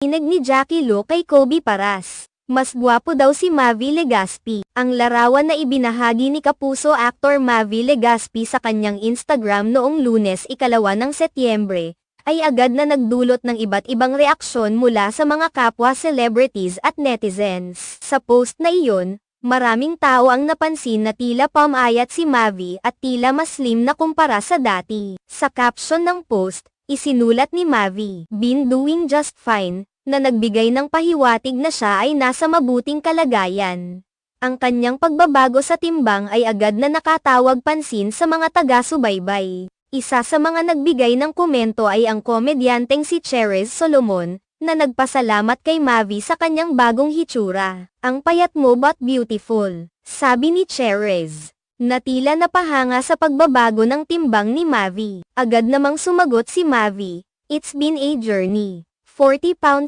pahayag ni Jackie Lo kay Kobe Paras. Mas gwapo daw si Mavi Legaspi. Ang larawan na ibinahagi ni kapuso actor Mavi Legaspi sa kanyang Instagram noong Lunes 2 ng Setyembre, ay agad na nagdulot ng iba't ibang reaksyon mula sa mga kapwa celebrities at netizens. Sa post na iyon, maraming tao ang napansin na tila pumayat si Mavi at tila mas slim na kumpara sa dati. Sa caption ng post, isinulat ni Mavi, "Been doing just fine," na nagbigay ng pahiwatig na siya ay nasa mabuting kalagayan. Ang kanyang pagbabago sa timbang ay agad na nakatawag pansin sa mga taga-subaybay. Isa sa mga nagbigay ng komento ay ang komedyanteng si Cherez Solomon, na nagpasalamat kay Mavi sa kanyang bagong hitsura. "Ang payat mo but beautiful," sabi ni Cherez, na tila napahanga sa pagbabago ng timbang ni Mavi. Agad namang sumagot si Mavi, "It's been a journey. 40 pounds